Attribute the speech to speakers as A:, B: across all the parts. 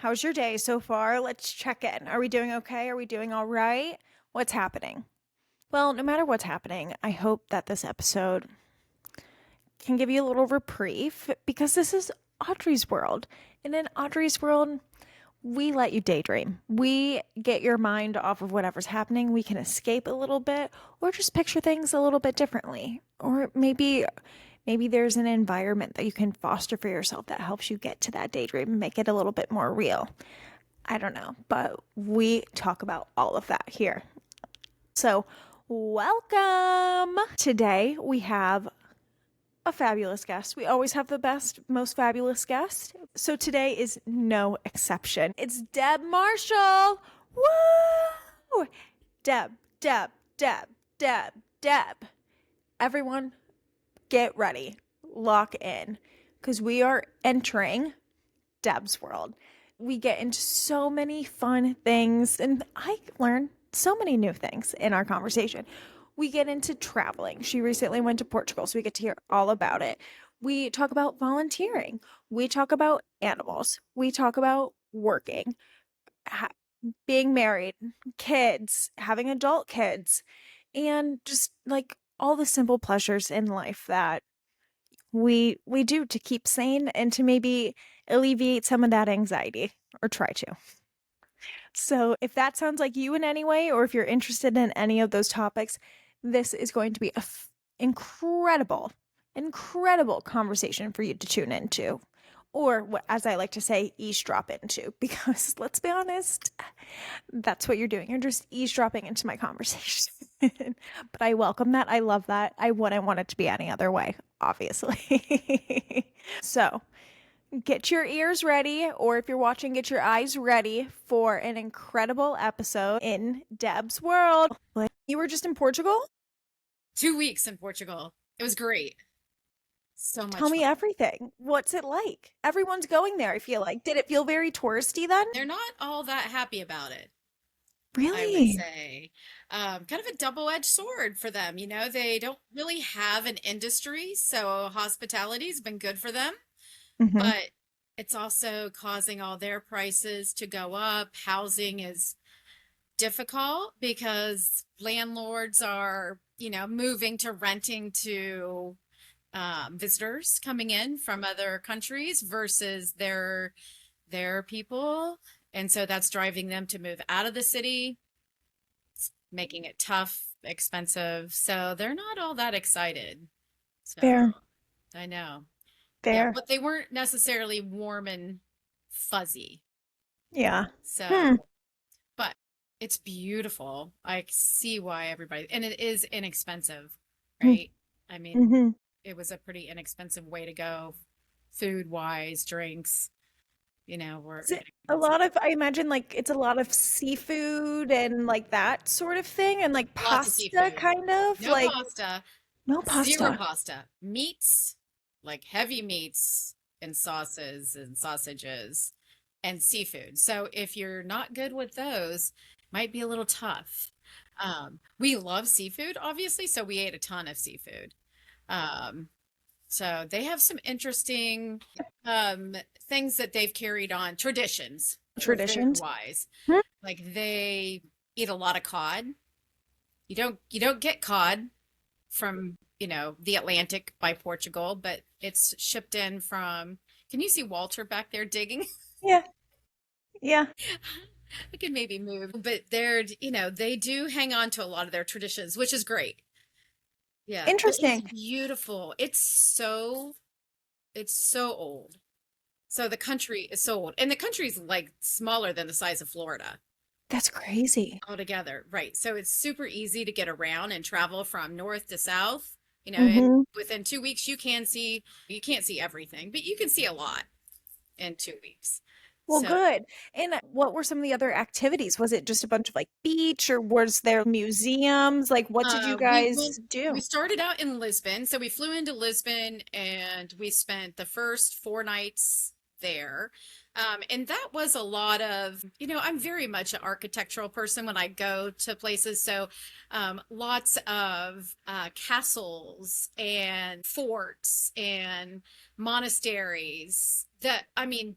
A: How's your day so far? Let's check in. Are we doing okay? Are we doing all right? What's happening? Well, no matter what's happening, I hope that this episode can give you a little reprieve because this is Audrey's world. And in Audrey's world, we let you daydream. We get your mind off of whatever's happening. We can escape a little bit or just picture things a little bit differently. Or maybe there's an environment that you can foster for yourself that helps you get to that daydream and make it a little bit more real. I don't know, but we talk about all of that here. So, welcome. Today we have a fabulous guest. We always have the best, most fabulous guest. So today is no exception. It's Deb Marshall. Woo! Deb, Deb, Deb, Deb, Deb. Everyone, get ready. Lock in. Because we are entering Deb's world. We get into so many fun things, and I learn so many new things in our conversation. We get into traveling. She recently went to Portugal, so we get to hear all about it. We talk about volunteering. We talk about animals. We talk about working, being married, kids, having adult kids, and just like all the simple pleasures in life that we do to keep sane and to maybe alleviate some of that anxiety, or try to. So if that sounds like you in any way, or if you're interested in any of those topics, this is going to be a incredible conversation for you to tune into, or what, as I like to say, eavesdrop into, because let's be honest, that's what you're doing. You're just eavesdropping into my conversation. But I welcome that. I love that. I wouldn't want it to be any other way, obviously. So get your ears ready, or if you're watching, get your eyes ready for an incredible episode in Deb's world. You were just in Portugal?
B: 2 weeks in Portugal. It was great. So much
A: Tell me
B: fun.
A: everything. What's it like? Everyone's going there, I feel like. Did it feel very touristy then?
B: They're not all that happy about it, I would
A: Really?
B: say. Kind of a double-edged sword for them. They don't really have an industry, so hospitality's been good for them,
A: Mm-hmm.
B: but it's also causing all their prices to go up. Housing is difficult because landlords are, moving to renting to visitors coming in from other countries versus their people. And so that's driving them to move out of the city, making it tough, expensive. So they're not all that excited. So
A: Fair.
B: I know. Yeah,
A: Fair.
B: but they weren't necessarily warm and fuzzy.
A: Yeah. Hmm.
B: So, but it's beautiful. I see why everybody, and it is inexpensive, right? I mean,
A: Mm-hmm.
B: it was a pretty inexpensive way to go, food wise, drinks, were
A: Is it a
B: inexpensive.
A: lot of, I imagine, like, it's a lot of seafood and like that sort of thing, and like
B: Lots of
A: pasta,
B: seafood.
A: kind of
B: No
A: like
B: pasta,
A: no
B: zero
A: pasta.
B: pasta. Meats, like heavy meats and sauces and sausages and seafood. So if you're not good with those, might be a little tough. We love seafood, obviously, so we ate a ton of seafood. Um, So they have some interesting things that they've carried on, traditions for food
A: Traditions.
B: wise.
A: Hmm.
B: Like they eat a lot of cod. You don't get cod from, the Atlantic by Portugal, but it's shipped in from, can you see Walter back there digging?
A: Yeah. Yeah.
B: I could maybe move, but they do hang on to a lot of their traditions, which is great. Yeah, but it's
A: Interesting.
B: beautiful. It's so old. So the country is so old, and the country is like smaller than the size of Florida
A: That's crazy.
B: altogether, right? So it's super easy to get around and travel from north to south, and
A: Mm-hmm.
B: within 2 weeks you can't see everything, but you can see a lot in 2 weeks.
A: Well,
B: So
A: good. And what were some of the other activities? Was it just a bunch of like beach, or was there museums? Like, what did you
B: we went
A: guys
B: we
A: do?
B: started out in Lisbon. So we flew into Lisbon and we spent the first 4 nights there. And that was a lot of, I'm very much an architectural person when I go to places. So lots of castles and forts and monasteries that, I mean,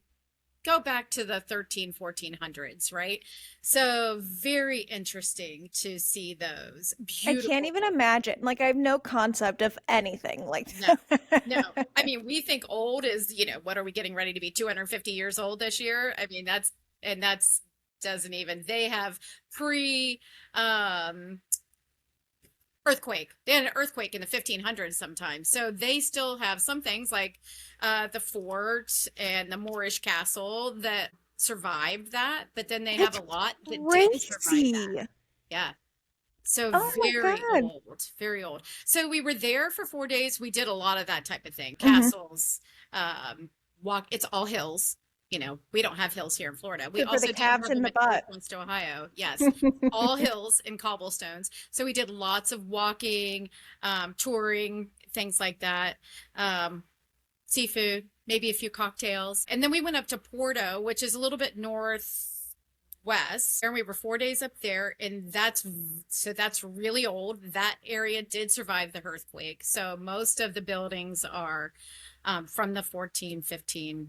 B: go back to the 1400s, right? So very interesting to see those
A: I can't
B: beautiful.
A: even imagine. Like, I have no concept of anything like
B: No, no.
A: that.
B: I mean, we think old is, what are we getting ready to be 250 years old this year? I mean, that's doesn't even, they have pre um earthquake. They had an earthquake in the 1500s sometimes. So they still have some things like the fort and the Moorish castle that survived that, but then they have
A: That's
B: a lot that didn't survive that.
A: crazy.
B: Yeah. So
A: Oh my
B: very
A: God.
B: old, very old. So we were there for 4 days. We did a lot of that type of thing.
A: Hmm.
B: Castles, it's all hills. We don't have hills here in Florida. We
A: Good for the
B: also do
A: calves
B: have
A: in
B: them
A: the
B: in
A: butt.
B: Northwest Ohio. Yes. All hills and cobblestones. So we did lots of walking, touring, things like that. Um, Seafood, maybe a few cocktails. And then we went up to Porto, which is a little bit northwest. And we were 4 days up there, and that's really old. That area did survive the earthquake. So most of the buildings are from the 1500s.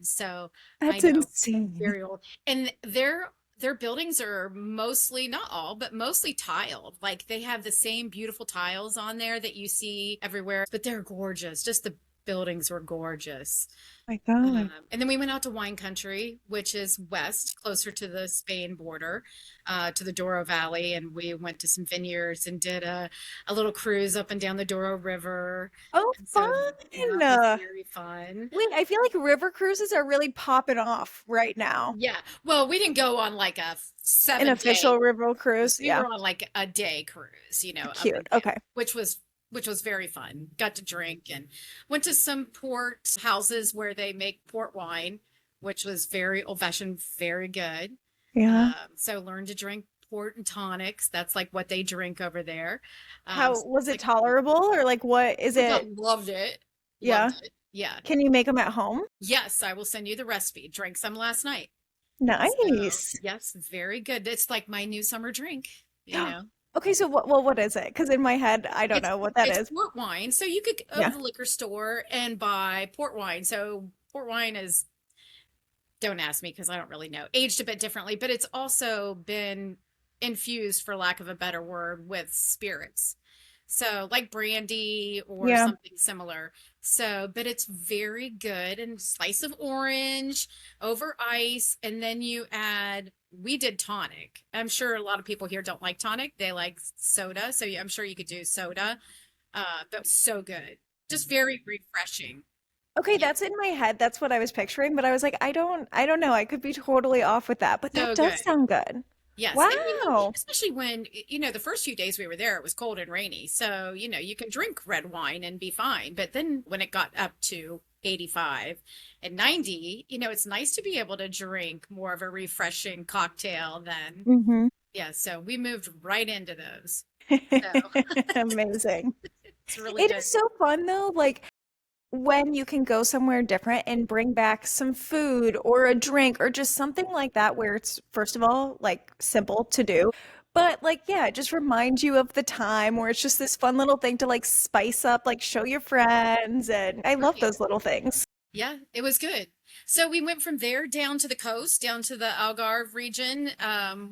B: So I
A: That's
B: know,
A: insane.
B: very old. And their buildings are mostly, not all, but mostly tiled. Like they have the same beautiful tiles on there that you see everywhere, but they're gorgeous. Just the buildings were gorgeous.
A: My God.
B: And then we went out to wine country, which is west, closer to the Spain border, to the Douro Valley. And we went to some vineyards and did a little cruise up and down the Douro River.
A: Oh,
B: And so
A: fun.
B: that was very fun.
A: Wait, I feel like river cruises are really popping off right now.
B: Yeah. Well, we didn't go on like a
A: An
B: 7 day
A: official river
B: cruise.
A: cruise.
B: We
A: Yeah.
B: were on like a day cruise, up
A: Cute.
B: and down,
A: Okay.
B: which was very fun. Got to drink and went to some port houses where they make port wine, which was very old fashioned, very good.
A: Yeah.
B: So learned to drink port and tonics. That's like what they drink over there.
A: How
B: So
A: was
B: it's
A: it
B: like,
A: tolerable or like what is
B: oh my God,
A: it?
B: loved it.
A: Yeah.
B: Loved it. Yeah.
A: Can you make them at home?
B: Yes, I will send you the recipe. Drank some last night. So,
A: Nice.
B: yes, very good. It's like my new summer drink, you know.
A: Okay, so what is it? Because in my head, I don't
B: It's
A: know what that
B: it's
A: is.
B: port wine. So you could go to
A: Yeah.
B: the liquor store and buy port wine. So port wine is, don't ask me because I don't really know, aged a bit differently, but it's also been infused, for lack of a better word, with spirits. So like brandy or
A: Yeah.
B: something similar. So, but it's very good. And slice of orange over ice. And then we did tonic. I'm sure a lot of people here don't like tonic. They like soda. So I'm sure you could do soda. But so good. Just very refreshing.
A: Okay,
B: Yeah.
A: that's in my head. That's what I was picturing, but I was like, I don't know. I could be totally off with that, but that
B: So
A: does
B: good.
A: sound good.
B: Yes. And
A: Wow.
B: especially when, the first few days we were there, it was cold and rainy. So, you can drink red wine and be fine. But then when it got up to 85 and 90, it's nice to be able to drink more of a refreshing cocktail than,
A: Hmm.
B: yeah. So we moved right into those. So
A: Amazing.
B: it's really
A: It
B: good.
A: is so fun though, like when you can go somewhere different and bring back some food or a drink or just something like that where it's first of all like simple to do. But like yeah, it just reminds you of the time where it's just this fun little thing to like spice up, like show your friends and I love
B: Right.
A: those little things.
B: Yeah, it was good. So we went from there down to the coast, down to the Algarve region,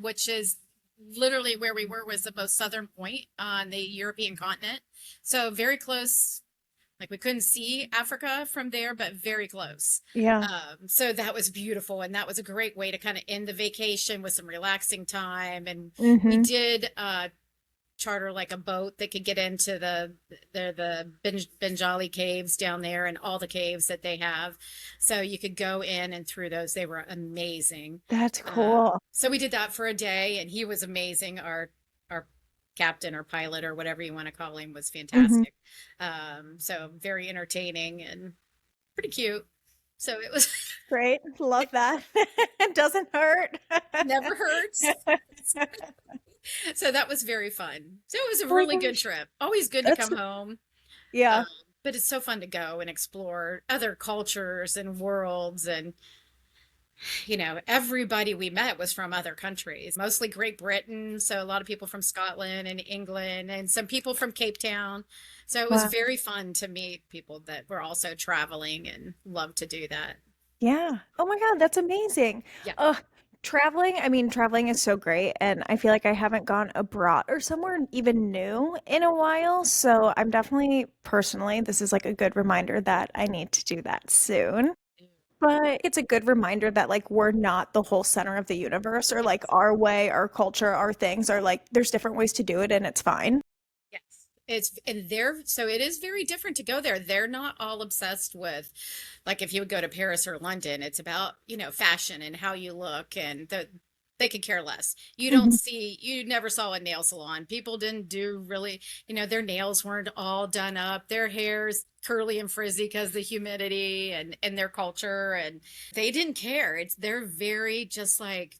B: which is literally where we were, was the most southern point on the European continent. So very close. Like we couldn't see Africa from there, but very close.
A: Yeah.
B: So that was beautiful, and that was a great way to kind of end the vacation with some relaxing time. And we
A: Hmm.
B: did charter like a boat that could get into the Benjali caves down there and all the caves that they have. So you could go in and through those. They were amazing.
A: That's cool.
B: So we did that for a day, and he was amazing. Our captain or pilot or whatever you want to call him was
A: Hmm.
B: fantastic. So very entertaining and pretty cute. So it was
A: Great. Love that. It doesn't hurt.
B: never hurts. So that was very fun. So it was a
A: Oh my
B: really good
A: gosh.
B: trip. Always good to
A: That's
B: come home. Um,
A: yeah.
B: but it's so fun to go and explore other cultures and worlds. And, everybody we met was from other countries, mostly Great Britain. So a lot of people from Scotland and England and some people from Cape Town. So it was
A: Wow.
B: very fun to meet people that were also traveling and love to do that.
A: Yeah. Oh my God, that's amazing.
B: Yeah.
A: Traveling, I mean, traveling is so great, and I feel like I haven't gone abroad or somewhere even new in a while. So I'm definitely personally, this is like a good reminder that I need to do that soon. But it's a good reminder that like we're not the whole center of the universe, or like
B: Yes.
A: our way, our culture, our things are like there's different ways to do it and it's fine.
B: Yes. It's and they're so it is very different to go there. They're not all obsessed with like if you would go to Paris or London, it's about, fashion and how you look and they could care less.
A: Mhm.
B: You never saw a nail salon. People didn't do really, their nails weren't all done up. Their hair's curly and frizzy because the humidity and their culture and they didn't care. They're very just like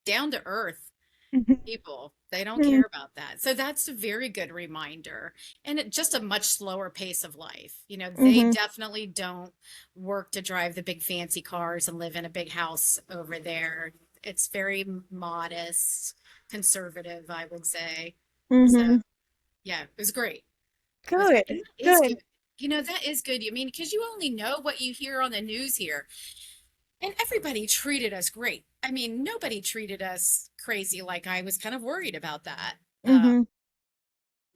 B: down to earth people. They don't
A: Mhm.
B: care about that. So that's a very good reminder. And just a much slower pace of life. They
A: Mhm.
B: definitely don't work to drive the big fancy cars and live in a big house over there. It's very modest, conservative, I would say. So,
A: Mhm.
B: yeah, it was great. It was great. And
A: Good.
B: that is good.
A: Good.
B: That is good. I mean, because you only know what you hear on the news here. And everybody treated us great. I mean, nobody treated us crazy like I was kind of worried about that.
A: Mhm.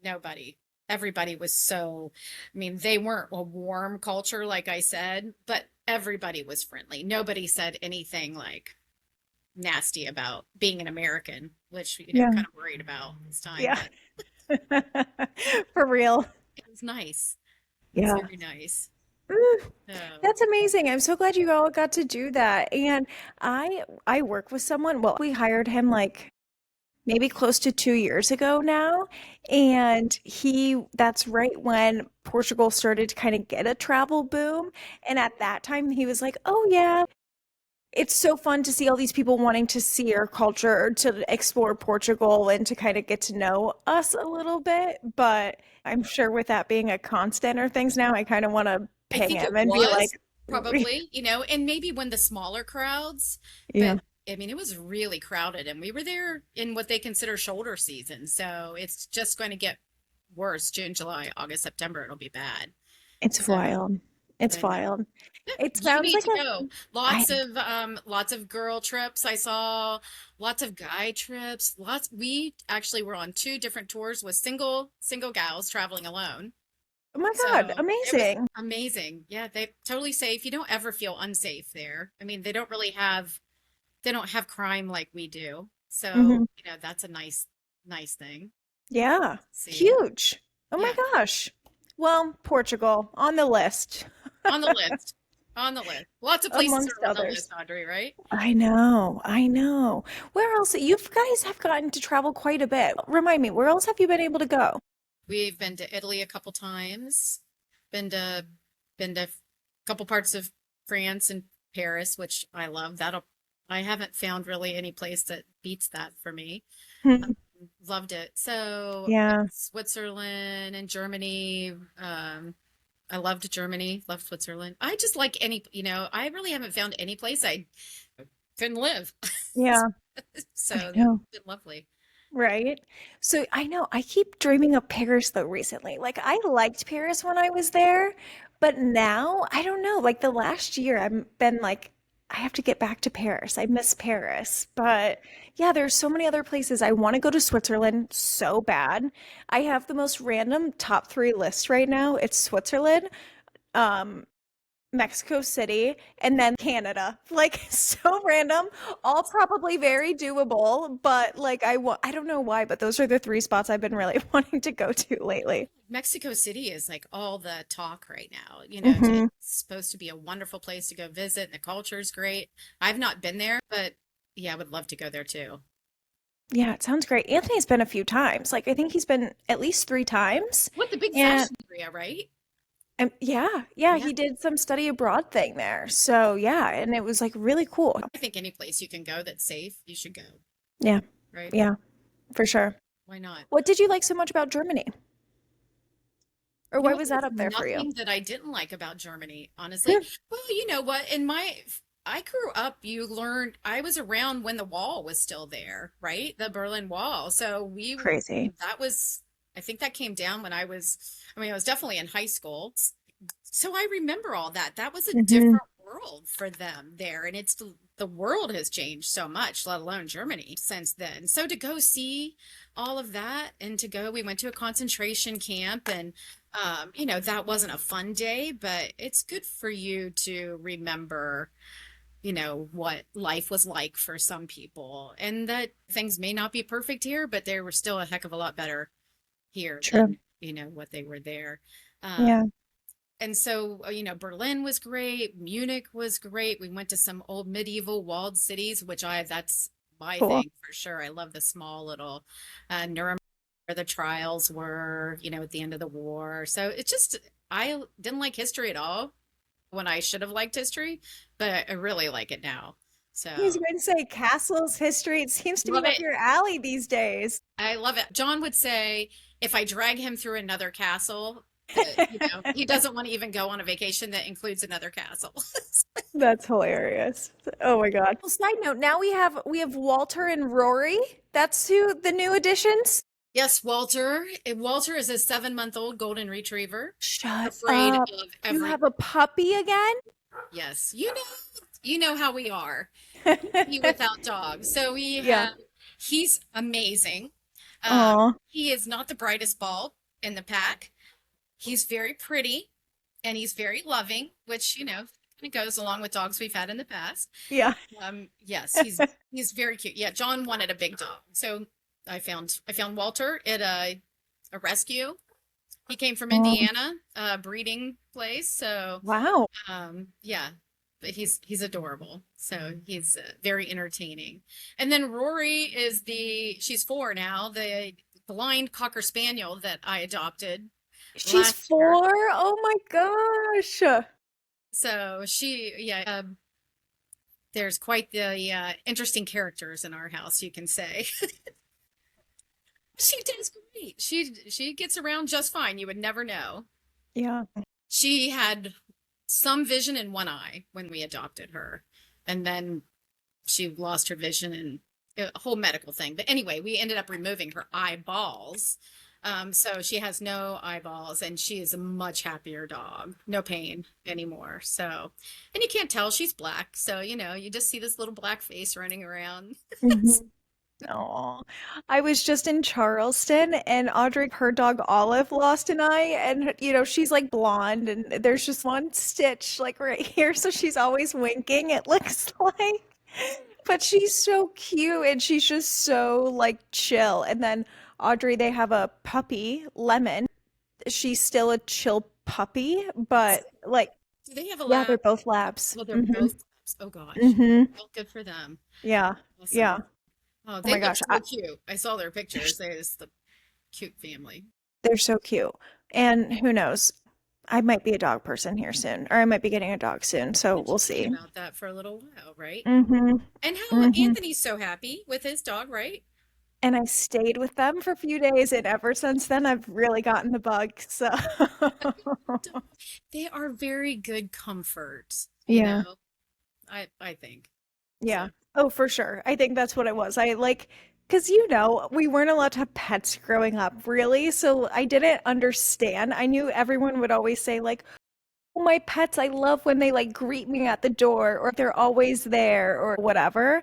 B: Nobody. Everybody was I mean, they weren't a warm culture, like I said, but everybody was friendly. Nobody said anything like nasty about being an American, which,
A: Yeah.
B: kind of worried about this time,
A: Yeah.
B: but
A: For real.
B: it was nice. It was
A: Yeah.
B: very nice.
A: Mm,
B: So,
A: that's amazing. I'm so glad you all got to do that. And I work with someone, well, we hired him like maybe close to 2 years ago now. And that's right when Portugal started to kind of get a travel boom. And at that time, he was like, oh, yeah, it's so fun to see all these people wanting to see our culture, to explore Portugal, and to kind of get to know us a little bit. But I'm sure with that being a constant or things now, I kind of want to
B: I
A: ping
B: think it
A: him and be
B: was
A: like,
B: probably, and maybe when the smaller crowds, but
A: yeah,
B: I mean, it was really crowded and we were there in what they consider shoulder season. So it's just going to get worse. June, July, August, September, it'll be bad.
A: it's
B: So
A: wild. It's
B: I know.
A: wild. It
B: You
A: sounds
B: need
A: like
B: to
A: a,
B: go.
A: I,
B: Lots of girl trips. I saw lots of guy trips. We actually were on two different tours with single gals traveling alone.
A: oh my God,
B: So it was
A: amazing.
B: amazing. Yeah, they totally safe. You don't ever feel unsafe there. I mean, they don't have crime like we do. So,
A: Hmm.
B: that's a nice thing
A: Yeah,
B: to see.
A: huge. Oh my
B: Yeah,
A: gosh. Well, Portugal on the list,
B: on the list. On the list. Lots of places
A: amongst
B: are on the
A: others.
B: list, Audrey, right?
A: I know, I know. Where else? You guys have gotten to travel quite a bit. Remind me, where else have you been able to go?
B: We've been to Italy a couple times. Been to been to a couple parts of France and Paris, which I love. I haven't found really any place that beats that for me.
A: Hmm.
B: Loved it. So
A: Yeah.
B: Switzerland and Germany. I loved Germany, loved Switzerland. I just like I really haven't found any place I couldn't live.
A: Yeah,
B: So
A: I
B: it's
A: know.
B: been lovely.
A: Right? So I know I keep dreaming of Paris though recently. Like I liked Paris when I was there, but now I don't know. Like the last year I've been like I have to get back to Paris. I miss Paris. But yeah, there's so many other places. I want to go to Switzerland so bad. I have the most random top three list right now. It's Switzerland, um, Mexico City, and then Canada. Like so random, all probably very doable, but like I don't know why, but those are the three spots I've been really wanting to go to lately.
B: Mexico City is like all the talk right now. It's
A: Hmm.
B: supposed to be a wonderful place to go visit, and the culture is great. I've not been there, but yeah, I would love to go there too.
A: Yeah, it sounds great. Anthony's been a few times. Like I think he's been at least three times.
B: What the big
A: And
B: fashion area, right?
A: yeah,
B: Yeah,
A: he did some study abroad thing there. So yeah, and it was like really cool.
B: I think any place you can go that's safe, you should go,
A: Yeah,
B: right?
A: yeah, for sure.
B: Why not?
A: What did you like so much about Germany? Or
B: You know
A: why
B: what?
A: was
B: There's
A: that up there for you?
B: nothing that I didn't like about Germany, honestly. Well, you know what? I grew up, I was around when the wall was still there, right? The Berlin Wall. So
A: Crazy.
B: I think that came down I mean, I was definitely in high school. So I remember all that. That was a
A: Hmm.
B: different world for them there. And the world has changed so much, let alone Germany since then. So to go see all of that and we went to a concentration camp and, that wasn't a fun day, but it's good for you to remember, what life was like for some people and that things may not be perfect here, but they were still a heck of a lot better here
A: True.
B: than, what they were there.
A: Yeah.
B: And so, Berlin was great. Munich was great. We went to some old medieval walled cities, that's my
A: Cool.
B: thing for sure. I love the small little Nuremberg where the trials were, at the end of the war. So I didn't like history at all when I should have liked history, but I really like it now. So
A: I was going to say castles, history. It seems to
B: love
A: be up
B: it.
A: your alley these days.
B: I love it. John would say if I drag him through another castle, that he doesn't want to even go on a vacation that includes another castle.
A: That's hilarious. Oh my God. Well, side note, now we have Walter and Rory. That's who the new additions.
B: Yes, Walter. Walter is a 7-month-old golden retriever.
A: Shut
B: Afraid
A: up.
B: of
A: You
B: every.
A: have a puppy again?
B: Yes, you know how we are. He without dogs. So
A: Yeah.
B: he's amazing.
A: Oh,
B: He is not the brightest bulb in the pack. He's very pretty and he's very loving, which, kind of goes along with dogs we've had in the past.
A: yeah.
B: Yes, he's very cute. Yeah, John wanted a big dog. So I found Walter at a rescue. He came from
A: Oh,
B: Indiana, breeding place. So
A: wow.
B: yeah, but he's adorable. So he's very entertaining. And then Rory she's 4 now, the blind Cocker Spaniel that I adopted
A: She's
B: last year.
A: 4? Oh my gosh.
B: So there's quite the interesting characters in our house, you can say. She does great. She gets around just fine. You would never know.
A: Yeah.
B: She had some vision in one eye when we adopted her, and then she lost her vision and a whole medical thing. But anyway, we ended up removing her eyeballs. So she has no eyeballs and she is a much happier dog. No pain anymore. So, and you can't tell she's black. So, you just see this little black face running around.
A: Oh, I was just in Charleston and Audrey, her dog Olive, lost an eye, and she's like blonde, and there's just one stitch like right here, so she's always winking, it looks like. But she's so cute and she's just so like chill. And then Audrey, they have a puppy, Lemon. She's still a chill puppy, but like,
B: Do they have a
A: yeah, they're
B: lab?
A: both labs.
B: Well, they're
A: Hmm.
B: both labs. Oh gosh.
A: Hmm.
B: Well, good for them.
A: Yeah, yeah.
B: Awesome. Oh,
A: Oh
B: they
A: my
B: look
A: gosh,
B: so cute. I saw their
A: they're
B: pictures. They're just the cute family.
A: they're so cute. And who knows? I might be a dog person here soon, or I might be getting a dog soon, so
B: Been
A: we'll
B: chatting
A: see.
B: about that for a little while, right?
A: Hmm.
B: And how
A: Hmm.
B: Anthony's so happy with his dog, right?
A: And I stayed with them for a few days, and ever since then, I've really gotten the bug. So,
B: They are very good comforts,
A: yeah,
B: I think. So
A: yeah. Oh, for sure. I think that's what it was. I like, because we weren't allowed to have pets growing up, really. So I didn't understand. I knew everyone would always say, like, oh, my pets, I love when they like greet me at the door, or they're always there, or whatever.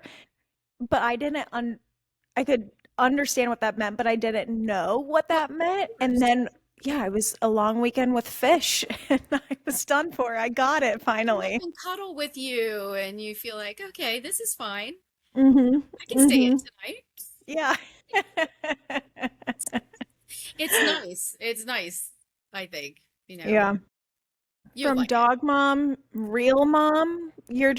A: But I could understand what that meant, but I didn't know what
B: well,
A: that meant.
B: of
A: And
B: course.
A: then, yeah, it was a long weekend with fish, and I was done for. I got it
B: Come up
A: finally.
B: and cuddle with you and you feel like, okay, this is fine.
A: Hmm.
B: I can stay in
A: Hmm.
B: tonight.
A: Yeah.
B: It's nice. It's nice, I think.
A: Yeah.
B: You
A: From
B: like it.
A: dog mom, real mom, you're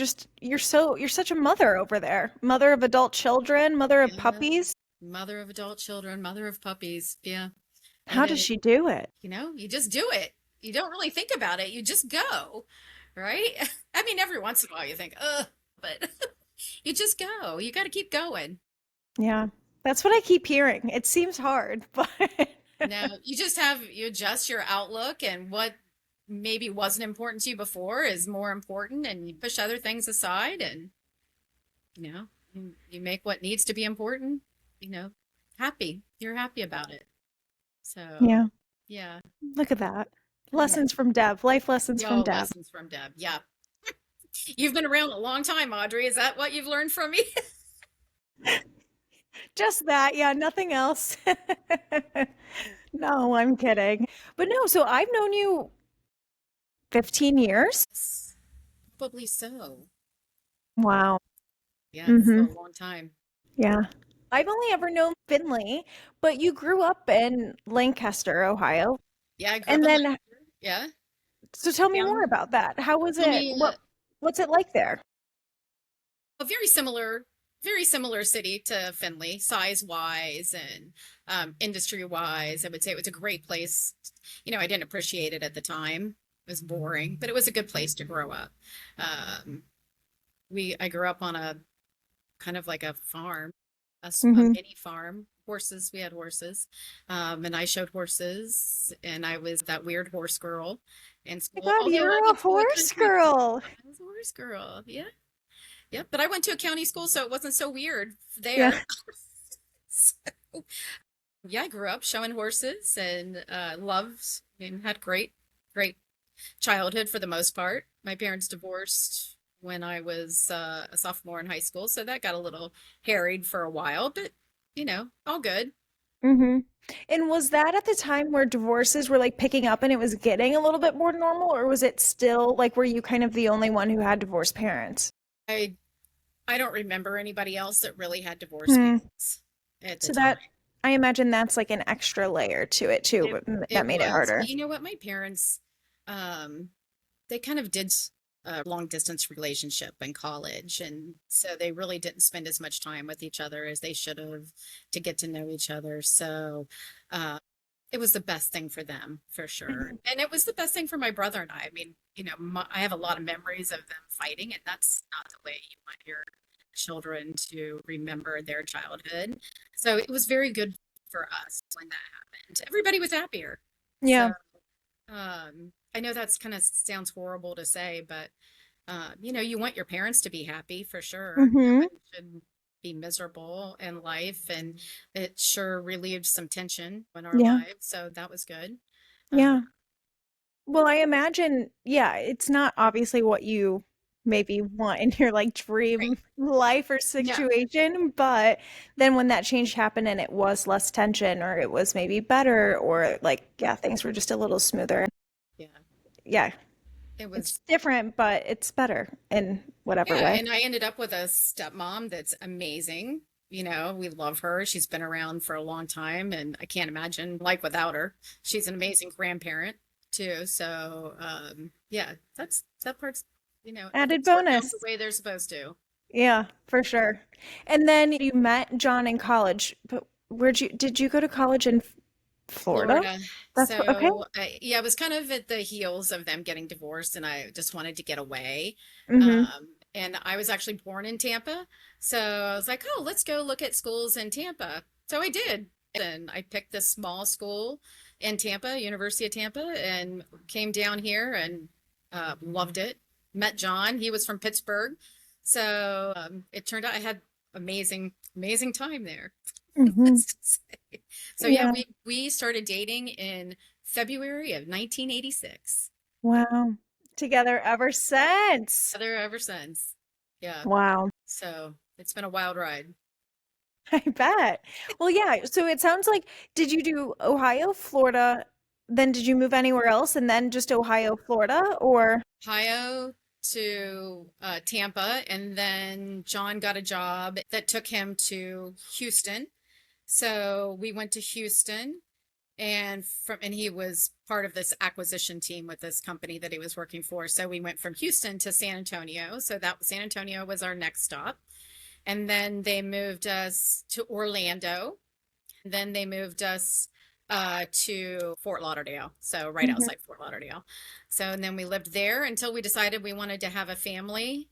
A: such a mother over there. Mother of adult children, mother of
B: Yeah.
A: puppies.
B: Mother of adult children, mother of puppies. Yeah. And
A: How
B: then,
A: does she do it?
B: you just do it. You don't really think about it. You just go, right? I mean, every once in a while you think, but you just go. You got to keep going.
A: Yeah. That's what I keep hearing. It seems hard, but
B: No, you adjust your outlook and what maybe wasn't important to you before is more important and you push other things aside and, you make what needs to be important, you know, happy. You're happy about it. So,
A: yeah.
B: yeah.
A: Look at that.
B: I know.
A: Lessons from Deb, life lessons from
B: Yo,
A: Deb.
B: lessons from Deb. Yeah. You've been around a long time, Audrey. Is that what you've learned from me?
A: Just that, yeah, nothing else. No, I'm kidding. But no, so I've known you 15 years.
B: Yes, probably so.
A: Wow.
B: Yeah, it's a
A: Mm-hmm.
B: long time.
A: Yeah. I've only ever known Finley, but you grew up in Lancaster, Ohio.
B: Yeah, I grew up
A: And
B: in
A: then,
B: Lancaster. Yeah.
A: so tell me more
B: Down,
A: about that. How was
B: tell
A: it?
B: me,
A: What's it like there?
B: a very similar city to Findlay, size wise and industry wise. I would say it was a great place. I didn't appreciate it at the time. It was boring, but it was a good place to grow up. Um, I grew up on a kind of like a farm, a
A: Mm-hmm.
B: mini farm. Horses, we had horses, and I showed horses, and I was that weird horse girl in
A: My
B: school.
A: God,
B: Although I
A: you're a
B: went to a
A: horse
B: country school,
A: girl.
B: I was a horse girl. Yeah, yeah, but I went to a county school, so it wasn't so weird
A: Yeah.
B: there. So, yeah, I grew up showing horses and loved and had great childhood for the most part. My parents divorced when I was a sophomore in high school, so that got a little harried for a while, but all good.
A: Mm-hmm. And was that at the time where divorces were like picking up and it was getting a little bit more normal, or was it still like were you kind of the only one who had divorced parents?
B: I I don't remember anybody else that really had divorced
A: Hmm.
B: parents at the
A: So
B: time.
A: that I imagine that's like an extra layer to it too,
B: It
A: but that
B: it
A: made it
B: was.
A: harder.
B: But you know what? My parents, um, they kind of did a long distance relationship in college, and so they really didn't spend as much time with each other as they should have to get to know each other. So, uh, it was the best thing for them for sure,
A: Mhm.
B: and it was the best thing for my brother and I. I mean, I have a lot of memories of them fighting, and that's not the way you want your children to remember their childhood. So it was very good for us when that happened. Everybody was happier.
A: Yeah.
B: So I know that's kind of sounds horrible to say, but you want your parents to be happy for sure. No
A: Hmm.
B: one should be miserable in life, and it sure relieved some tension in our
A: Yeah.
B: lives. So that was good. Uh,
A: Yeah. Well, I imagine, yeah, it's not obviously what you maybe want in your like
B: right.
A: dream life or
B: No.
A: situation, but then when that change happened and it was less tension or it was maybe better or like, yeah, things were just a little smoother.
B: Yeah.
A: Yeah,
B: It
A: it's
B: was.
A: different, but it's better in whatever
B: Yeah,
A: way.
B: and I ended up with a stepmom that's amazing. We love her. She's been around for a long time, and I can't imagine life without her. She's an amazing grandparent too. So, yeah, that part's,
A: Added
B: everything's worked out the
A: bonus.
B: way they're supposed to.
A: Yeah, for sure. And then you met John in college, but did you go to college in Florida?
B: Florida.
A: That's what, okay.
B: So, yeah, I was kind of at the heels of them getting divorced, and I just wanted to get away.
A: Mm-hmm.
B: And I was actually born in Tampa. So I was like, oh, let's go look at schools in Tampa. So I did. And I picked this small school in Tampa, University of Tampa, and came down here and loved it. Met John. He was from Pittsburgh. So it turned out I had amazing time there.
A: Mm-hmm.
B: Let's just say. So yeah,
A: Yeah.
B: we started dating in February of 1986.
A: Wow. Together ever since.
B: Together ever since. Yeah.
A: Wow.
B: So it's been a wild ride.
A: I bet. Well, yeah. So it sounds like, did you do Ohio, Florida, then did you move anywhere else and then just Ohio, Florida, or?
B: Ohio to Tampa, and then John got a job that took him to Houston. So we went to Houston, and he was part of this acquisition team with this company that he was working for. So we went from Houston to San Antonio. So that San Antonio was our next stop. And then they moved us to Orlando. Then they moved us to Fort Lauderdale, so right
A: Mhm.
B: outside Fort Lauderdale. So, and then we lived there until we decided we wanted to have a family.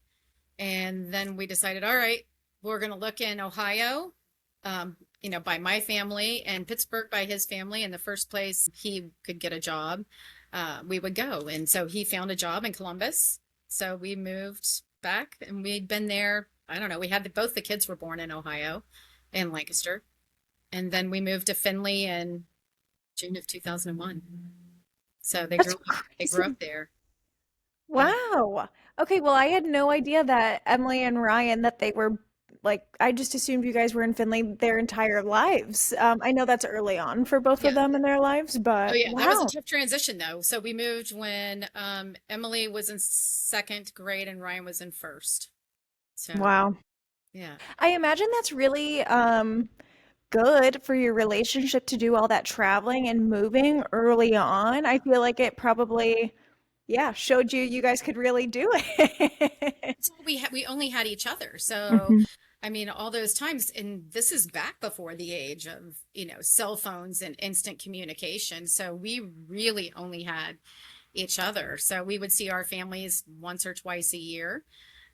B: And then we decided, all right, we're going to look in Ohio, by my family, and Pittsburgh by his family. And the first place he could get a job, we would go. And so he found a job in Columbus. So we moved back, and we'd been there. I don't know. Both the kids were born in Ohio, in Lancaster. And then we moved to Findlay in June of 2001. So they
A: That's
B: grew up
A: crazy.
B: there. Yeah.
A: Wow. Okay, well, I had no idea that Emily and Ryan that they were like I just assumed you guys were in Finley their entire lives. I know that's early on for both of
B: Yeah.
A: them in their lives,
B: Oh
A: but
B: yeah, that was a
A: wow.
B: tough transition though. So we moved when Emily was in second grade and Ryan was in first. So
A: Wow.
B: yeah.
A: I imagine that's really good for your relationship to do all that traveling and moving early on. I feel like it probably, yeah, showed you you guys could really do it.
B: So we only had each other. So
A: Mhm.
B: I mean, all those times, and this is back before the age of, cell phones and instant communication. So we really only had each other. So we would see our families once or twice a year.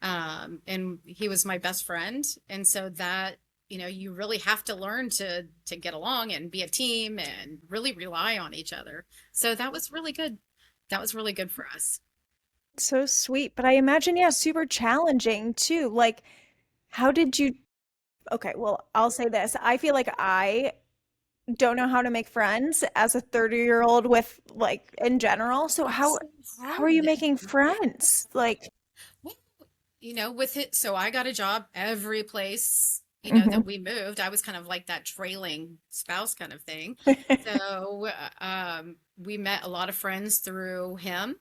B: And he was my best friend. And so that, you really have to learn to get along and be a team and really rely on each other. So that was really good. That was really good for us.
A: So sweet, but I imagine, yeah, super challenging too. Like, how did you? Okay, well, I'll say this. I feel like I don't know how to make friends as a 30-year-old with like in general. So
B: It's so
A: how are
B: hard
A: you
B: now.
A: making friends? Like,
B: Well, with it, so I got a job every place,
A: mhm.
B: that we moved. I was kind of like that trailing spouse kind of thing. So, we met a lot of friends through him,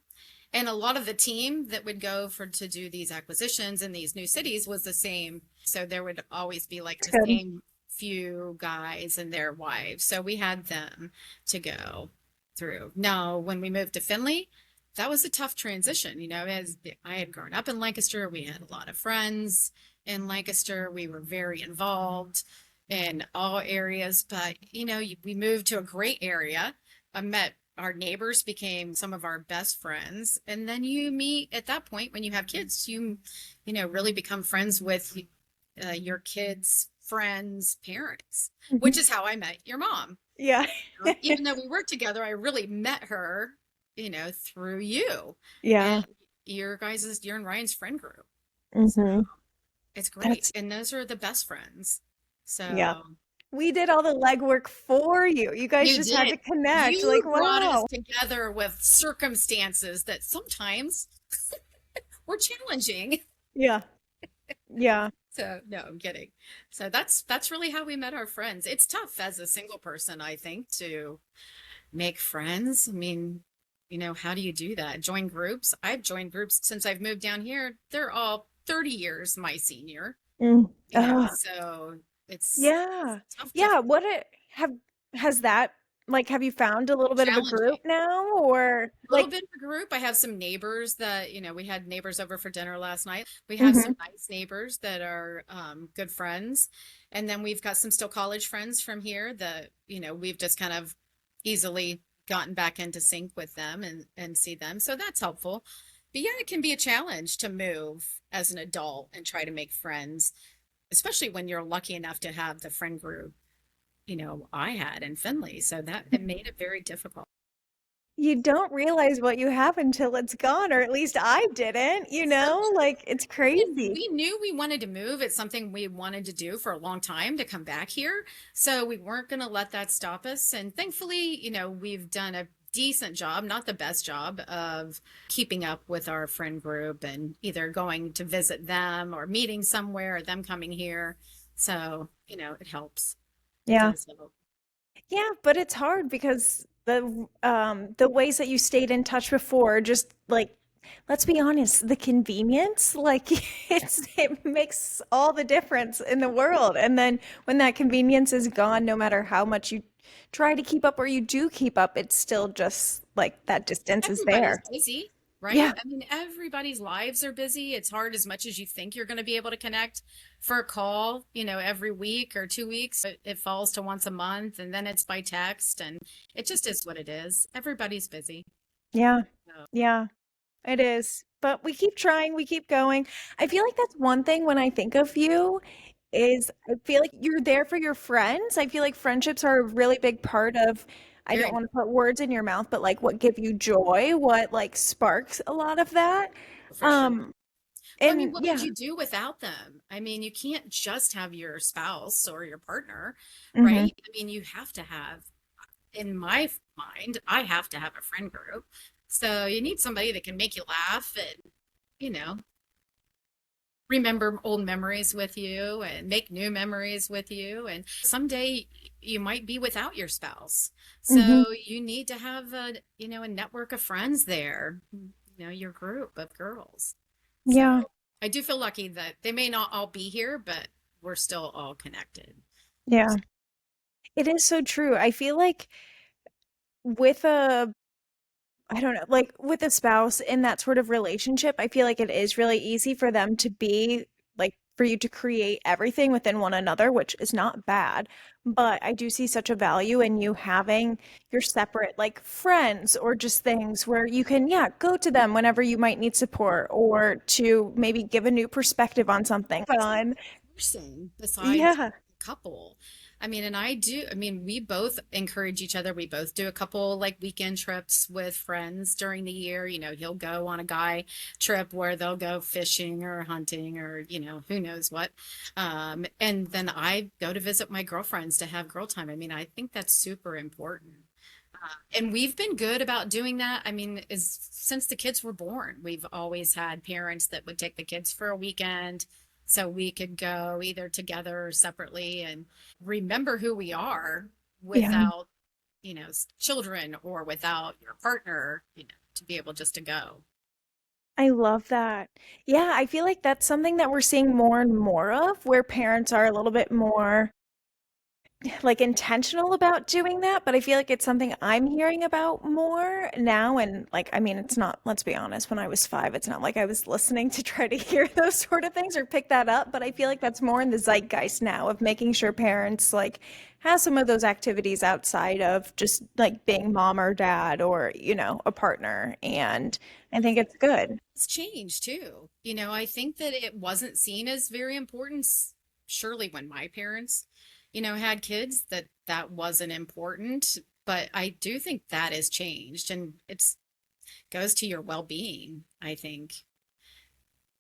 B: and a lot of the team that would go for to do these acquisitions in these new cities was the same. So there would always be like
A: It's
B: the
A: good.
B: same few guys and their wives. So we had them to go through. Now, when we moved to Finley, that was a tough transition. As I had grown up in Lancaster, we had a lot of friends in Lancaster. We were very involved in all areas, but we moved to a great area. I met our neighbors, became some of our best friends, and then you meet at that point when you have kids, really become friends with your kids' friends' parents, which
A: Mhm.
B: is how I met your mom.
A: Yeah.
B: Even though we worked together, I really met her, through you and
A: Yeah.
B: your and Ryan's friend group. So
A: Hmm.
B: it's great.
A: That's,
B: And those are the best friends.
A: yeah.
B: So
A: We did all the legwork for you. You guys
B: you
A: just had
B: did.
A: to connect. Like,
B: You brought us
A: wow.
B: together with circumstances that sometimes were challenging.
A: Yeah. Yeah.
B: So no, I'm kidding. So that's really how we met our friends. It's tough as a single person, I think, to make friends. I mean, how do you do that? Join groups. I've joined groups since I've moved down here. They're all 30 years my senior,
A: Mm. Oh,
B: so it's
A: yeah.
B: tough to
A: Yeah. What it have has that like have you found a little bit of a
B: challenging.
A: group now or
B: A little
A: like
B: bit of a group. I have some neighbors that, we had neighbors over for dinner last night. We have some
A: mhm.
B: nice neighbors that are good friends. And then we've got some still college friends from here that, we've just kind of easily gotten back into sync with them and see them. So that's helpful. But yeah, it can be a challenge to move as an adult and try to make friends, especially when you're lucky enough to have the friend group, I had in Finley. So that it made it very difficult.
A: You don't realize what you have until it's gone, or at least I didn't, you
B: It's so
A: know?
B: true.
A: Like it's
B: And
A: crazy.
B: we knew we wanted to move. It's something we wanted to do for a long time to come back here. So we weren't going to let that stop us. And thankfully, we've done a decent job, not the best job, of keeping up with our friend group and either going to visit them or meeting somewhere or them coming here. So, it helps. It
A: Yeah.
B: does help.
A: Yeah, but it's hard because the ways that you stayed in touch before just like let's be honest, the convenience, like it makes all the difference in the world. And then when that convenience is gone, no matter how much you try to keep up or you do keep up, it's still just like that distance is
B: Everybody's
A: there.
B: busy, right?
A: Yeah.
B: I mean, everybody's lives are busy. It's hard as much as you think you're going to be able to connect for a call, every week or 2 weeks. It falls to once a month and then it's by text and it just is what it is. Everybody's busy.
A: Yeah.
B: So,
A: Yeah. It is. But we keep trying, we keep going. I feel like that's one thing when I think of you is I feel like you're there for your friends. I feel like friendships are a really big part of, I don't
B: very
A: want to put words in your mouth, but like what give you joy, what like sparks a lot of that.
B: for sure.
A: Um,
B: Well, I mean,
A: and
B: what would
A: yeah.
B: you do without them? I mean, you can't just have your spouse or your partner,
A: Hmm.
B: right? I mean, you have to have, in my mind, I have to have a friend group. So you need somebody that can make you laugh and, you know, remember old memories with you and make new memories with you. And someday you might be without your spouse.
A: Hmm.
B: So you need to have a network of friends there, your group of girls. So
A: Yeah.
B: I do feel lucky that they may not all be here, but we're still all connected.
A: Yeah. It is so true. I feel like with a I don't know, like with a spouse in that sort of relationship, I feel like it is really easy for them to be like for you to create everything within one another, which is not bad. But I do see such a value in you having your separate like friends or just things where you can, yeah, go to them whenever you might need support or to maybe give a new perspective on something fun.
B: Person besides
A: Yeah.
B: a couple. I mean, we both encourage each other. We both do a couple like weekend trips with friends during the year. He'll go on a guy trip where they'll go fishing or hunting or, who knows what. And then I go to visit my girlfriends to have girl time. I mean, I think that's super important. And we've been good about doing that. I mean, is since the kids were born, we've always had parents that would take the kids for a weekend so we could go either together or separately and remember who we are
A: Yeah.
B: without, children or without your partner, to be able just to go.
A: I love that. Yeah, I feel like that's something that we're seeing more and more of, where parents are a little bit more like intentional about doing that, but I feel like it's something I'm hearing about more now. And like, I mean, it's not, let's be honest, when I was 5, it's not like I was listening to try to hear those sort of things or pick that up, but I feel like that's more in the zeitgeist now of making sure parents like have some of those activities outside of just like being mom or dad or, a partner. And I think it's good.
B: It's changed too. I think that it wasn't seen as very important. Surely when my parents, had kids, that wasn't important. But I do think that has changed, and it's goes to your well-being. I think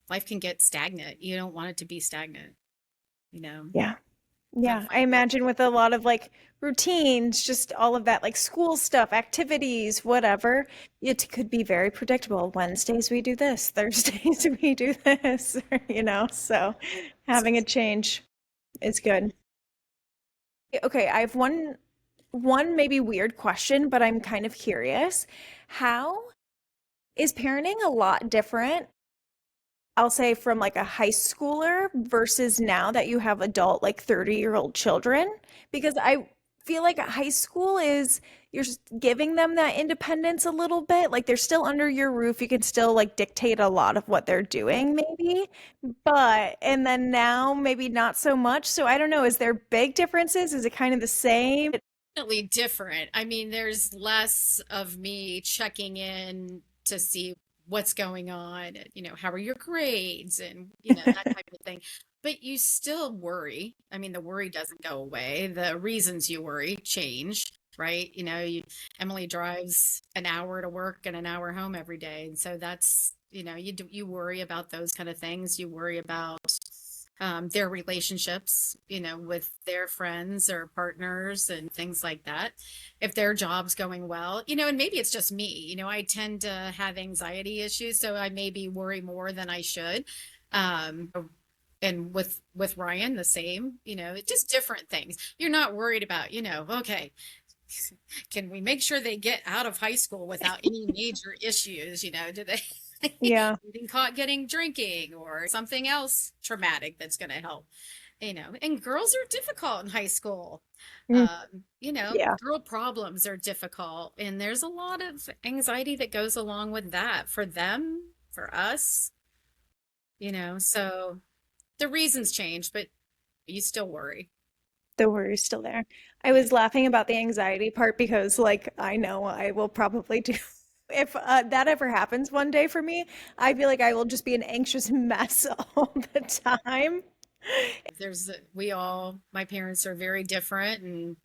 B: life can get stagnant. You don't want it to be stagnant. You know,
A: Yeah.
B: Got to
A: Yeah, I
B: find your
A: imagine with a lot of like routines, just all of that like school stuff, activities, whatever, it could be very predictable. Wednesdays we do this, Thursdays we do this, so having a change is good. Okay, I have one maybe weird question, but I'm kind of curious. How is parenting a lot different I'll say from like a high schooler versus now that you have adult, like 30-year-old children, because I feel like high school is you're just giving them that independence a little bit. Like they're still under your roof. You can still like dictate a lot of what they're doing, maybe. And then now maybe not so much. So I don't know. Is there big differences? Is it kind of the same?
B: definitely different. I mean, there's less of me checking in to see what's going on, how are your grades and, that type of thing. But you still worry. I mean, the worry doesn't go away. The reasons you worry change, right? Emily drives an hour to work and an hour home every day. And so that's, you worry about those kind of things. You worry about their relationships, with their friends or partners and things like that. If their job's going well, and maybe it's just me, I tend to have anxiety issues, so I maybe worry more than I should. Um, and with Ryan, the same, just different things. You're not worried about, okay, can we make sure they get out of high school without any major issues? Do they
A: Yeah.
B: getting caught getting drinking or something else traumatic that's going to help? And girls are difficult in high school.
A: Mm, yeah.
B: Girl problems are difficult, and there's a lot of anxiety that goes along with that for them, for us, so the reasons change, but you still worry.
A: The worry's still there. I
B: Yeah.
A: was laughing about the anxiety part because, like, I know I will probably do. If that ever happens one day for me, I feel like I will just be an anxious mess all the time.
B: My parents are very different, and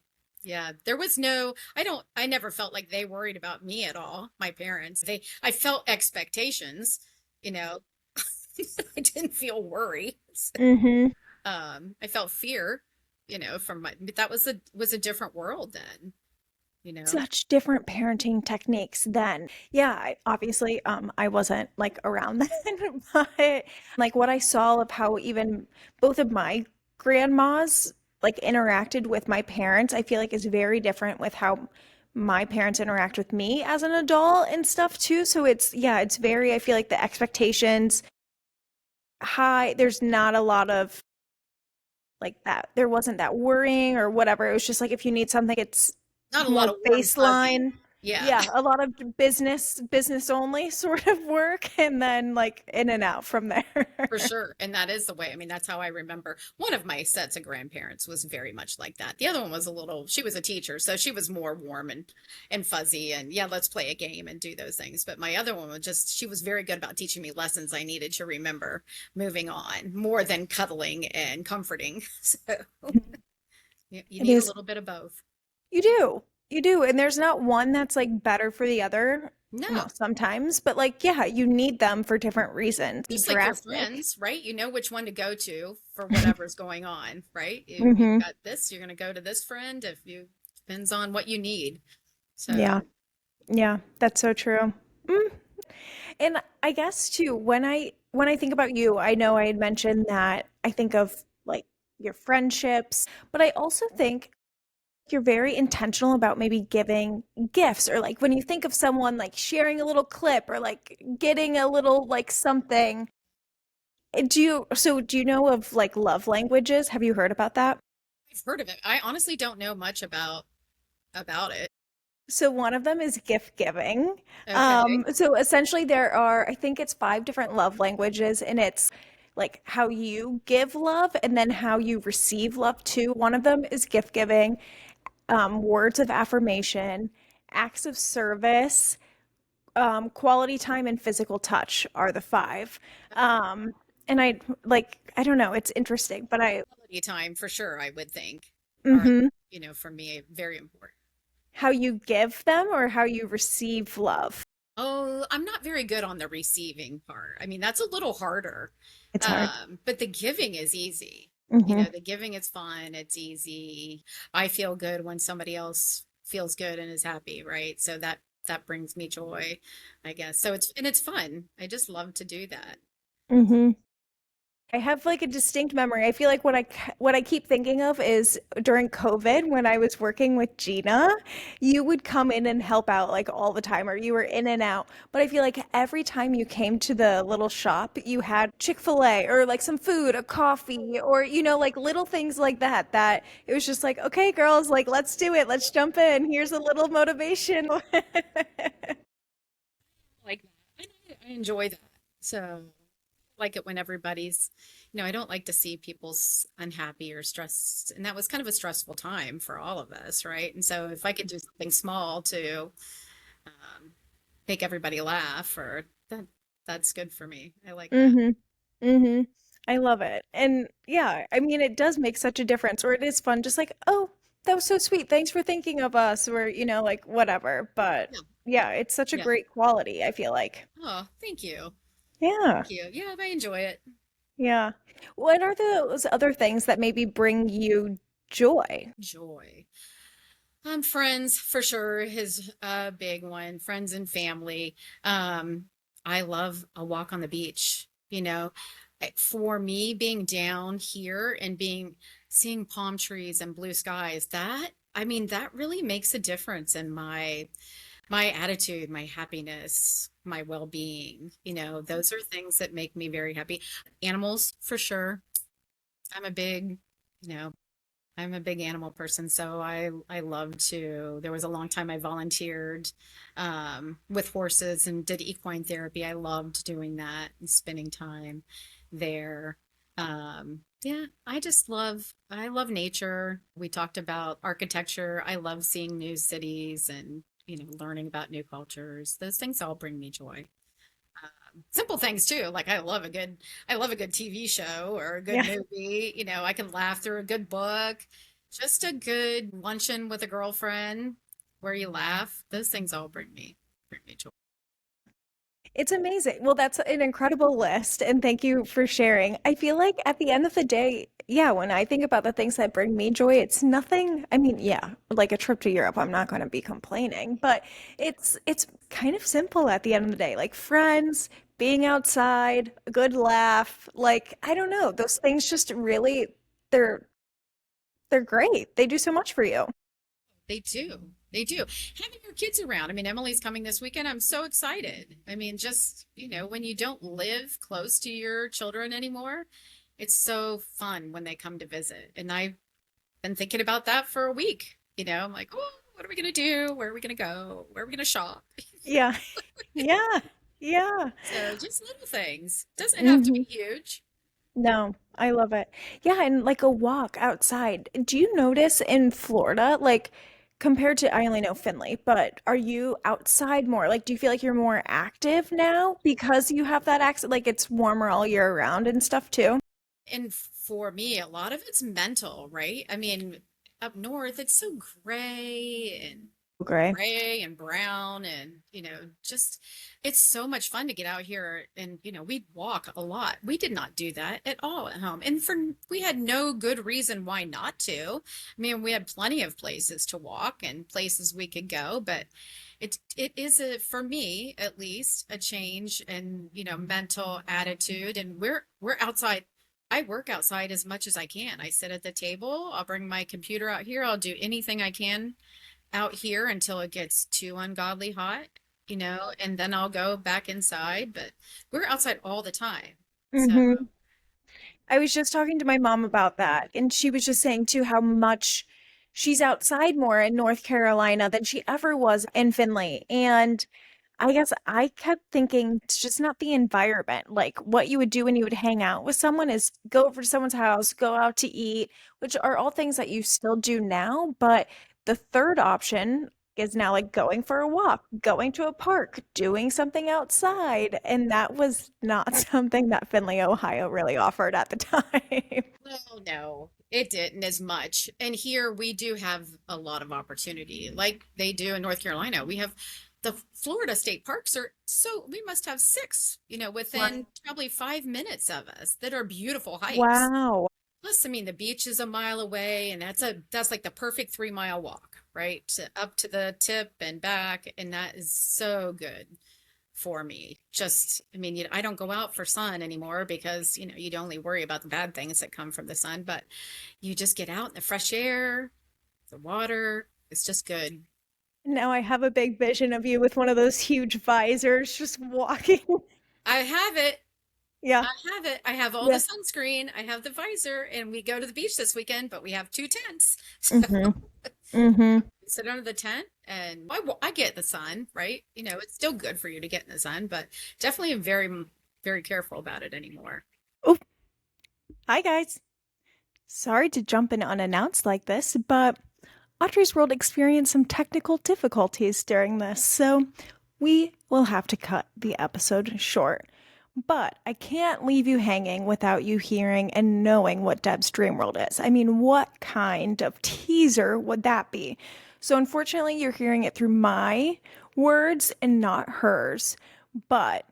B: yeah, I never felt like they worried about me at all. My parents, I felt expectations, you know, I didn't feel worry.
A: Hmm.
B: I felt fear, but that was a different world then. you know?
A: Such different parenting techniques then. Yeah, obviously, I wasn't like around then, but like what I saw of how even both of my grandmas like interacted with my parents, I feel like is very different with how my parents interact with me as an adult and stuff too. So yeah, it's very, I feel like the expectations high. There's not a lot of like that. There wasn't that worrying or whatever. It was just like if you need something, it's
B: Not a lot
A: more
B: of warm fuzzy.
A: baseline.
B: Yeah.
A: Yeah, a lot of business only sort of work, and then like in and out from there.
B: For sure. And that is the way. I mean, that's how I remember. One of my sets of grandparents was very much like that. The other one was a little, she was a teacher, so she was more warm and fuzzy and yeah, let's play a game and do those things. But my other one was just, she was very good about teaching me lessons I needed to remember moving on more than cuddling and comforting. So you
A: It
B: need a
A: is.
B: little bit of both.
A: You do. You do. And there's not one that's like better for the other.
B: No,
A: Well, sometimes, but like, yeah, you need them for different reasons. Be
B: just like your
A: drastic.
B: friends, right? You know which one to go to for whatever's going on, right? You've
A: Hmm.
B: got this, you're going to go to this friend if you, depends on what you need.
A: Yeah.
B: So,
A: Yeah. That's so true. Mm. And I guess too, when I think about you, I know I had mentioned that I think of like your friendships, but I also think you're very intentional about maybe giving gifts or like when you think of someone like sharing a little clip or like getting a little like something. Do you know of like love languages? Have you heard about that?
B: I've heard of it. I honestly don't know much about it.
A: So one of them is gift giving.
B: Okay.
A: So essentially there are, I think it's five different love languages, and it's like how you give love and then how you receive love too. One of them is gift giving, words of affirmation, acts of service, quality time, and physical touch are the five. Um, and I don't know, it's interesting, but
B: Quality time for sure, I would think. Or,
A: mhm.
B: for me, very important.
A: How you give them or how you receive love.
B: Oh, I'm not very good on the receiving part. I mean, that's a little harder.
A: It's hard.
B: But the giving is easy.
A: Hmm.
B: The giving is fun, it's easy. I feel good when somebody else feels good and is happy, right? So that brings me joy, I guess. So it's fun. I just love to do that.
A: Hmm. I have like a distinct memory. I feel like what I keep thinking of is during COVID when I was working with Gina, you would come in and help out like all the time, or you were in and out. But I feel like every time you came to the little shop, you had Chick-fil-A or like some food, a coffee, or like little things like that, that it was just like, okay, girls, like let's do it. Let's jump in. Here's a little motivation.
B: Like that. I enjoy that. So like it when everybody's, I don't like to see people's unhappy or stressed. And that was kind of a stressful time for all of us, right? And so if I could do something small to um, make everybody laugh, or that's good for me. I like that.
A: Hmm. Hmm. I love it. And yeah, I mean, it does make such a difference, or it is fun, just like, oh, that was so sweet. Thanks for thinking of us, or, like whatever. But
B: Yeah.
A: yeah, it's such a
B: Yeah.
A: great quality, I feel like.
B: Oh, thank you.
A: Yeah.
B: Thank you. Yeah, I enjoy it.
A: Yeah. What are those other things that maybe bring you joy?
B: Joy. Friends for sure is a big one. Friends and family. I love a walk on the beach. For me, being down here and seeing palm trees and blue skies, I mean, that really makes a difference in my attitude, my happiness, my well-being. Those are things that make me very happy. Animals for sure. I'm a big, you know, I'm a big animal person, so I love to. There was a long time I volunteered with horses and did equine therapy. I loved doing that and spending time there. Yeah, I love nature. We talked about architecture. I love seeing new cities and learning about new cultures. Those things all bring me joy. Simple things too. Like I love a good TV show or a good
A: Yeah.
B: movie. I can laugh through a good book. Just a good luncheon with a girlfriend where you laugh. Those things all bring me joy.
A: It's amazing. Well, that's an incredible list, and thank you for sharing. I feel like at the end of the day, yeah, when I think about the things that bring me joy, it's nothing. I mean, yeah, like a trip to Europe, I'm not going to be complaining, but it's kind of simple at the end of the day. Like friends, being outside, a good laugh. Like, I don't know, those things just really they're they're great. They do so much for you.
B: They do. They do. Having your kids around. I mean, Emily's coming this weekend. I'm so excited. I mean, just, when you don't live close to your children anymore, it's so fun when they come to visit. And I've been thinking about that for a week. I'm like, oh, what are we going to do? Where are we going to go? Where are we going to shop?
A: Yeah. Yeah. Yeah.
B: So just little things. Doesn't have to be
A: Mhm.
B: huge.
A: No, I love it. Yeah, and like a walk outside. Do you notice in Florida, like compared to, I only know Finley, but are you outside more? Like, do you feel like you're more active now because you have that accent? Like it's warmer all year round and stuff too?
B: And for me, a lot of it's mental, right? I mean, up north, it's so
A: Gray.
B: gray and brown and just it's so much fun to get out here and we'd walk a lot. We did not do that at all at home, and we had no good reason why not to. I mean, we had plenty of places to walk and places we could go, but it is a, for me at least, a change in mental attitude. And we're outside. I work outside as much as I can. I sit at the table, I'll bring my computer out here, I'll do anything I can out here until it gets too ungodly hot, and then I'll go back inside. But we're outside all the time. So,
A: Hmm. I was just talking to my mom about that, and she was just saying too how much she's outside more in North Carolina than she ever was in Finley. And I guess I kept thinking it's just not the environment. Like what you would do when you would hang out with someone is go over to someone's house, go out to eat, which are all things that you still do now. But the third option is now like going for a walk, going to a park, doing something outside. And that was not something that Findlay, Ohio really offered at the time.
B: well, no, it didn't as much. And here we do have a lot of opportunity, like they do in North Carolina. We have the Florida state parks are so we must have six, within
A: Wow.
B: probably 5 minutes of us that are beautiful hikes.
A: Wow.
B: Plus, I mean, the beach is a mile away, and that's like the perfect 3 mile walk, right? Up to the tip and back, and that is so good for me. Just, I mean, I don't go out for sun anymore because you'd only worry about the bad things that come from the sun, but you just get out in the fresh air, the water. It's just good.
A: Now I have a big vision of you with one of those huge visors just walking.
B: I have it.
A: Yeah.
B: I have it. I have all the
A: Yeah.
B: sunscreen. I have the visor, and we go to the beach this weekend, but we have two tents.
A: Hmm. Hmm.
B: Sit under the tent, and I get the sun, right? It's still good for you to get in the sun, but definitely am very, very careful about it anymore.
A: Oh, hi guys. Sorry to jump in unannounced like this, but Audrey's world experienced some technical difficulties during this, so we will have to cut the episode short. But I can't leave you hanging without you hearing and knowing what Deb's dream world is. I mean, what kind of teaser would that be? So, unfortunately, you're hearing it through my words and not hers. But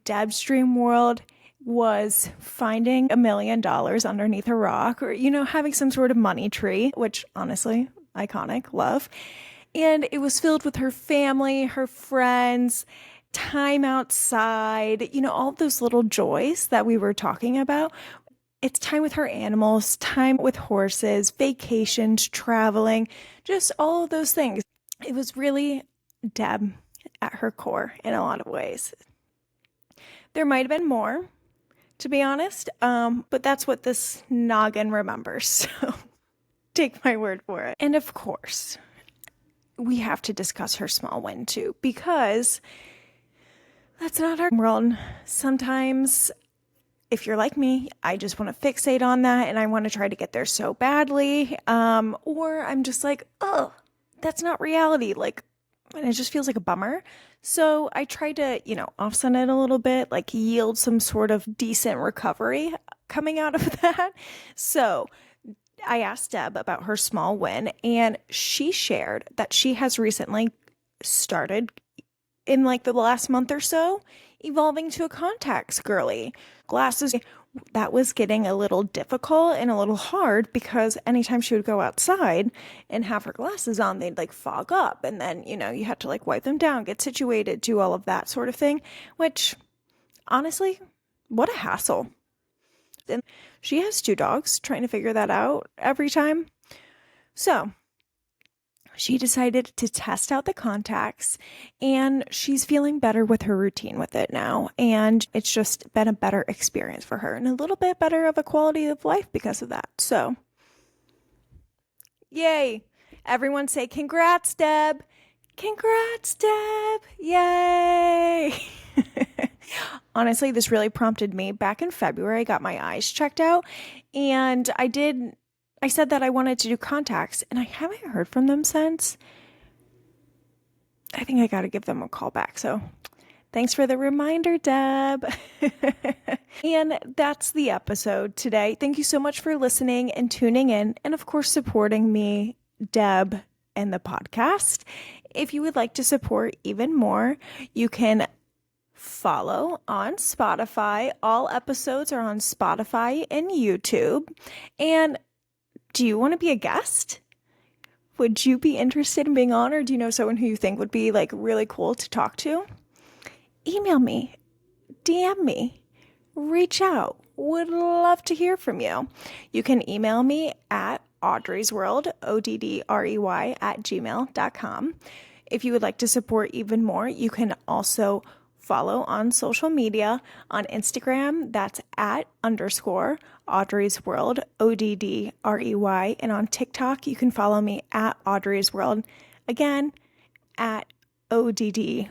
A: Deb's dream world was finding $1 million underneath a rock or, having some sort of money tree, which honestly, iconic, love. And it was filled with her family, her friends, time outside, all of those little joys that we were talking about. It's time with her animals, time with horses, vacations, traveling, just all of those things. It was really Deb at her core in a lot of ways. There might have been more, to be honest, but that's what this noggin remembers. So take my word for it. And of course, we have to discuss her small win too, because that's not our world. Sometimes, if you're like me, I just want to fixate on that and I want to try to get there so badly. Or I'm just like, oh, that's not reality. Like, and it just feels like a bummer. So I try to, offset it a little bit, like yield some sort of decent recovery coming out of that. So I asked Deb about her small win, and she shared that she has recently started in like the last month or so, evolving to a contacts girly. Glasses, that was getting a little difficult and a little hard because anytime she would go outside and have her glasses on, they'd like fog up. And then, you had to like wipe them down, get situated, do all of that sort of thing, which honestly, what a hassle. And she has 2 dogs, trying to figure that out every time. So she decided to test out the contacts, and she's feeling better with her routine with it now. And it's just been a better experience for her and a little bit better of a quality of life because of that. So, yay. Everyone say, congrats, Deb. Congrats, Deb. Yay. Honestly, this really prompted me. Back in February, I got my eyes checked out, and I said that I wanted to do contacts, and I haven't heard from them since. I think I got to give them a call back. So thanks for the reminder, Deb. And that's the episode today. Thank you so much for listening and tuning in, and of course, supporting me, Deb, and the podcast. If you would like to support even more, you can follow on Spotify. All episodes are on Spotify and YouTube. And do you want to be a guest? Would you be interested in being on, or do you know someone who you think would be like really cool to talk to? Email me, DM me, reach out. Would love to hear from you. You can email me at audreysworld, ODDREY @gmail.com. If you would like to support even more, you can also follow on social media. On Instagram, that's @_ Audrey's World, ODDREY. And on TikTok, you can follow me at Audrey's World. Again, at ODDREY.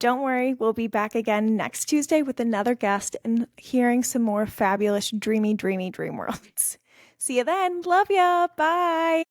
A: Don't worry, we'll be back again next Tuesday with another guest and hearing some more fabulous, dreamy dream worlds. See you then. Love ya. Bye.